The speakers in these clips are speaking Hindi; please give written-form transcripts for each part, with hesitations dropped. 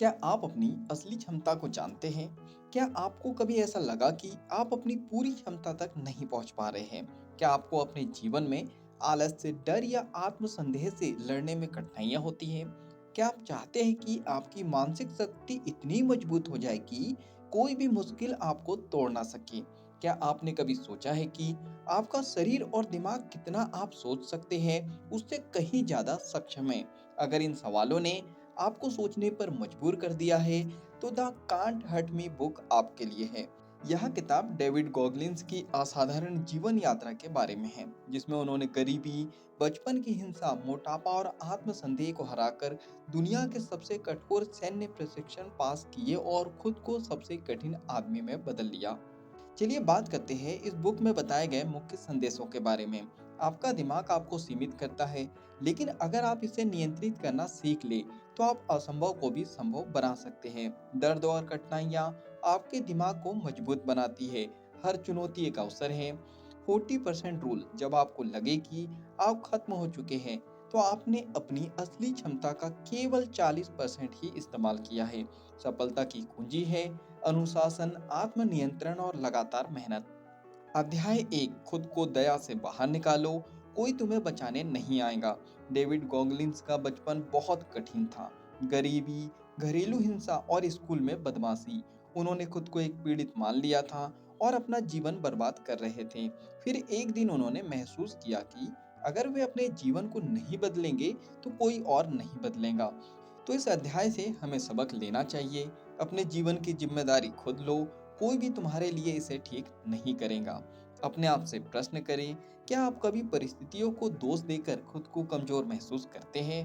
क्या आप अपनी असली क्षमता को जानते हैं? क्या आपको कभी ऐसा लगा कि आप अपनी पूरी क्षमता तक नहीं पहुंच पा रहे हैं? क्या आपको अपने जीवन में आलस से, डर या आत्मसंदेह से लड़ने में कठिनाइयां होती हैं? क्या आप चाहते हैं कि आपकी मानसिक शक्ति इतनी मजबूत हो जाए कि कोई भी मुश्किल आपको तोड़ ना सके? क्या आपने कभी सोचा है कि आपका शरीर और दिमाग कितना आप सोच सकते हैं, उससे कहीं ज्यादा सक्षम है? अगर इन सवालों ने आपको सोचने पर मजबूर कर दिया है, तो the can't hurt me book आपके लिए है। यह किताब डेविड गॉगलिन्स की असाधारण जीवन यात्रा के बारे में है, जिसमें उन्होंने गरीबी, बचपन की हिंसा, मोटापा और आत्मसंदेह को हराकर दुनिया के सबसे कठोर सैन्य प्रशिक्षण पास किए और खुद को सबसे कठिन आदमी में बदल लिया। चलिए बात करते हैं इस बुक में बताए गए मुख्य संदेशों के बारे में। आपका दिमाग आपको सीमित करता है, लेकिन अगर आप इसे नियंत्रित करना सीख ले, तो आप असंभव को भी संभव बना सकते हैं। दर्द और कठिनाइयाँ आपके दिमाग को मजबूत बनाती है। हर चुनौती एक अवसर है। 40% रूल, जब आपको लगे कि आप खत्म हो चुके हैं, तो आपने अपनी असली क्षमता का केवल 40% ही इस्तेमाल किया है। सफलता की कुंजी है अनुशासन, आत्मनियंत्रण और लगातार मेहनत। अध्याय 1, खुद को दया से बाहर निकालो, कोई तुम्हें बचाने नहीं आएगा। डेविड गॉगलिन्स का बचपन बहुत कठिन था। गरीबी, घरेलू हिंसा और स्कूल में बदमाशी। उन्होंने खुद को एक पीड़ित मान लिया था और अपना जीवन बर्बाद कर रहे थे। फिर एक दिन उन्होंने महसूस किया कि अगर वे अपने जीवन को नहीं बदलेंगे, तो कोई और नहीं बदलेगा। तो इस अध्याय से हमें सबक लेना चाहिए। अपने जीवन की जिम्मेदारी खुद लो, कोई भी तुम्हारे लिए इसे ठीक नहीं करेगा। अपने आप से प्रश्न करें, क्या आप कभी परिस्थितियों को दोष देकर खुद को कमजोर महसूस करते हैं?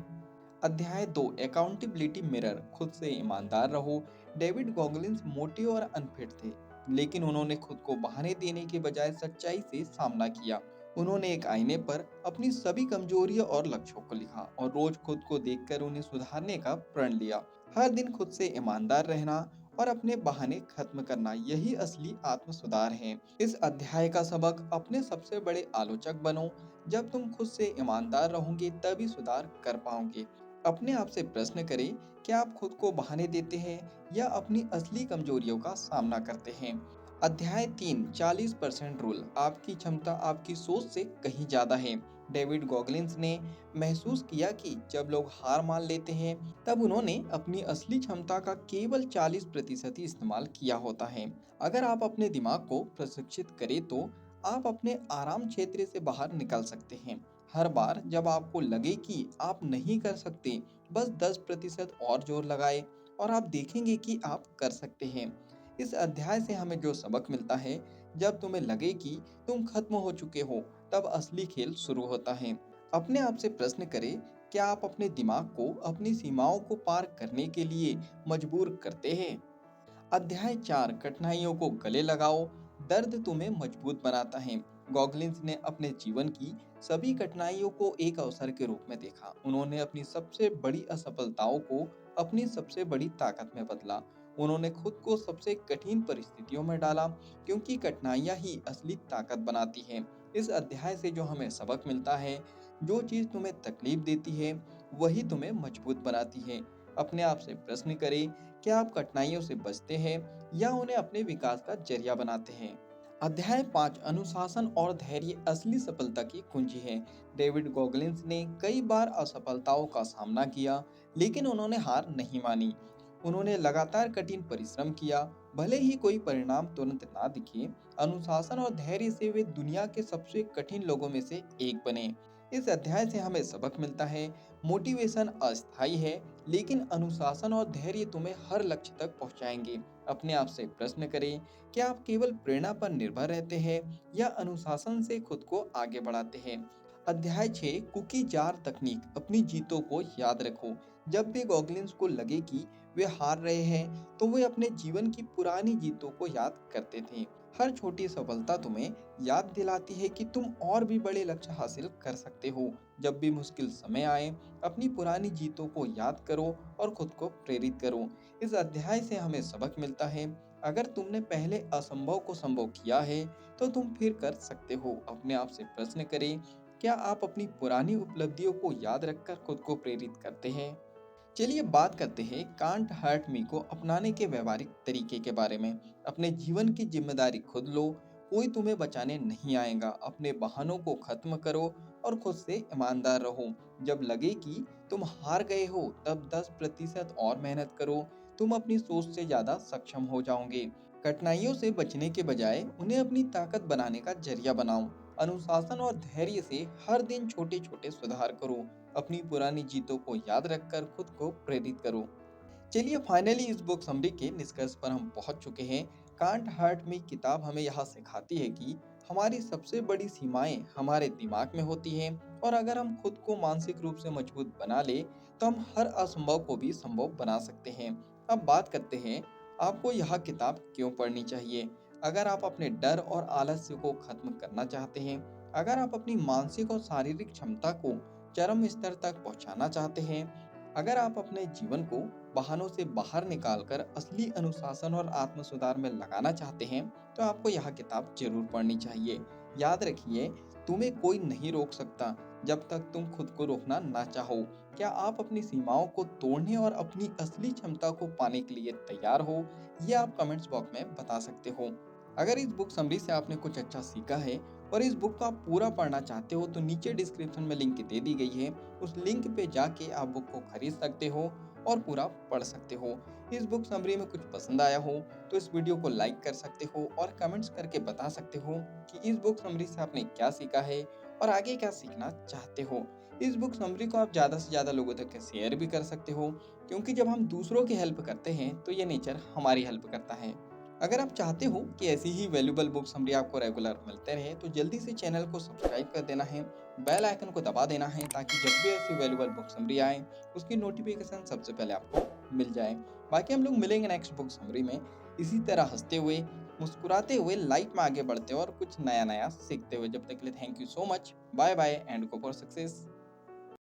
अध्याय 2, अकाउंटेबिलिटी मिरर, खुद से ईमानदार रहो। डेविड गॉगलिन्स मोटे और अनफिट थे, लेकिन उन्होंने खुद को बहाने देने के बजाय सच्चाई से सामना किया। उन्होंने एक आईने पर अपनी सभी कमजोरियों और लक्ष्यों को लिखा और रोज खुद को देखकर उन्हें सुधारने का प्रण लिया। हर दिन खुद से ईमानदार रहना और अपने बहाने खत्म करना, यही असली आत्म सुधार है। इस अध्याय का सबक, अपने सबसे बड़े आलोचक बनो। जब तुम खुद से ईमानदार रहोगे तभी सुधार कर पाओगे। अपने आप से प्रश्न करें, क्या आप खुद को बहाने देते हैं या अपनी असली कमजोरियों का सामना करते हैं? अध्याय 3, 40% रूल, आपकी क्षमता आपकी सोच से कहीं ज्यादा है। डेविड गॉगलिन्स ने महसूस किया कि जब लोग हार मान लेते हैं, तब उन्होंने अपनी असली क्षमता का केवल 40% ही इस्तेमाल किया होता है। अगर आप अपने दिमाग को प्रशिक्षित करें, तो आप अपने आराम क्षेत्र से बाहर निकल सकते हैं। हर बार जब आपको लगे कि आप नहीं कर सकते, बस 10% और जोर लगाएं और आप देखेंगे कि आप कर सकते हैं। इस अध्याय से हमें जो सबक मिलता है, जब तुम्हें लगे कि तुम खत्म हो चुके हो, तब असली खेल शुरू होता है। अपने आप से प्रश्न करें, क्या आप अपने दिमाग को अपनी सीमाओं को पार करने के लिए मजबूर करते हैं? अध्याय 4, कठिनाइयों को गले लगाओ, दर्द तुम्हें मजबूत बनाता है। गॉगलिन्स ने अपने जीवन की सभी कठिनाइयों को एक अवसर के रूप में देखा। उन्होंने अपनी सबसे बड़ी असफलताओं को अपनी सबसे बड़ी ताकत में बदला। उन्होंने खुद को सबसे कठिन परिस्थितियों में डाला, क्योंकि कठिनाइयां ही असली ताकत बनाती हैं। इस अध्याय से जो हमें सबक मिलता है, जो चीज तुम्हें तकलीफ देती है, वही तुम्हें मजबूत बनाती है। अपने आप से प्रश्न करें, क्या आप कठिनाइयों से बचते हैं या उन्हें अपने विकास का जरिया बनाते हैं? अध्याय 5, अनुशासन और धैर्य असली सफलता की कुंजी है। डेविड गॉगलिन्स ने कई बार असफलताओं का सामना किया, लेकिन उन्होंने हार नहीं मानी। उन्होंने लगातार कठिन परिश्रम किया, भले ही कोई परिणाम तुरंत ना दिखे। अनुशासन और धैर्य से वे दुनिया के सबसे कठिन लोगों में से एक बने। इस अध्याय से हमें सबक मिलता है, मोटिवेशन अस्थायी है, लेकिन अनुशासन और धैर्य तुम्हें हर लक्ष्य तक पहुंचाएंगे। अपने आप से प्रश्न करें, क्या आप केवल प्रेरणा पर निर्भर रहते हैं या अनुशासन से खुद को आगे बढ़ाते हैं? अध्याय 6, कुकी जार तकनीक, अपनी जीतों को याद रखो। जब भी गॉगलिन्स को लगे कि वे हार रहे हैं, तो वे अपने जीवन की पुरानी जीतों को याद करते थे। हर छोटी सफलता तुम्हें याद दिलाती है कि तुम और भी बड़े लक्ष्य हासिल कर सकते हो। जब भी मुश्किल समय आए, अपनी पुरानी जीतों को याद करो और खुद को प्रेरित करो। इस अध्याय से हमें सबक मिलता है, अगर तुमने पहले असंभव को संभव किया है, तो तुम फिर कर सकते हो। अपने आप से प्रश्न करें, क्या आप अपनी पुरानी उपलब्धियों को याद रखकर खुद को प्रेरित करते हैं? चलिए बात करते हैं कांट हर्ट मी को अपनाने के व्यवहारिक तरीके के बारे में। अपने जीवन की जिम्मेदारी खुद लो, कोई तुम्हें बचाने नहीं आएगा। अपने बहानों को खत्म करो और खुद से ईमानदार रहो। जब लगे कि तुम हार गए हो, तब 10% और मेहनत करो। तुम अपनी सोच से ज्यादा सक्षम हो जाओगे। कठिनाइयों से बचने के बजाय उन्हें अपनी ताकत बनाने का जरिया बनाओ। अनुशासन और धैर्य से हर दिन छोटे छोटे सुधार करो। अपनी पुरानी जीतों को याद रखकर खुद को प्रेरित करो। चलिए फाइनली इस बुक समरी के निष्कर्ष पर हम पहुंच चुके हैं। कांट हर्ट मी किताब हमें यह सिखाती है कि हमारी सबसे बड़ी सीमाएं हमारे दिमाग में होती हैं, और अगर हम खुद को मानसिक रूप से मजबूत बना ले तो हम हर असंभव को भी संभव बना सकते हैं। अब बात करते हैं आपको यह किताब क्यों पढ़नी चाहिए। अगर आप अपने डर और आलस्य को खत्म करना चाहते हैं, अगर आप अपनी मानसिक और शारीरिक क्षमता को चरम स्तर तक पहुंचाना चाहते हैं, अगर आप अपने जीवन को बहानों से बाहर निकालकर असली अनुशासन और आत्म सुधार में लगाना चाहते हैं, तो आपको यह किताब जरूर पढ़नी चाहिए। याद रखिए, तुम्हें कोई नहीं रोक सकता जब तक तुम खुद को रोकना ना चाहो। क्या आप अपनी सीमाओं को तोड़ने और अपनी असली क्षमता को पाने के लिए तैयार हो? ये आप कमेंट्स बॉक्स में बता सकते हो। अगर इस बुक समरी से आपने कुछ अच्छा सीखा है और इस बुक को आप पूरा पढ़ना चाहते हो, तो नीचे डिस्क्रिप्शन में लिंक दे दी गई है। उस लिंक पे जाके आप बुक को खरीद सकते हो और पूरा पढ़ सकते हो। इस बुक समरी में कुछ पसंद आया हो तो इस वीडियो को लाइक कर सकते हो और कमेंट्स करके बता सकते हो कि इस बुक समरी से आपने क्या सीखा है और आगे क्या सीखना चाहते हो। इस बुक समरी को आप ज़्यादा से ज़्यादा लोगों तक शेयर भी कर सकते हो, क्योंकि जब हम दूसरों की हेल्प करते हैं तो ये नेचर हमारी हेल्प करता है। अगर आप चाहते हो कि ऐसी ही वैल्यूबल बुक समरी आपको रेगुलर मिलते रहे, तो जल्दी से चैनल को सब्सक्राइब कर देना है, बेल आइकन को दबा देना है, ताकि जब भी ऐसी वैल्यूबल बुक समरी आए उसकी नोटिफिकेशन सबसे पहले आपको मिल जाए। बाकी हम लोग मिलेंगे नेक्स्ट बुक समरी में, इसी तरह हंसते हुए, मुस्कुराते हुए, लाइफ में आगे बढ़ते हुए और कुछ नया नया सीखते हुए। जब तक के लिए thank you so much, bye bye and go for success.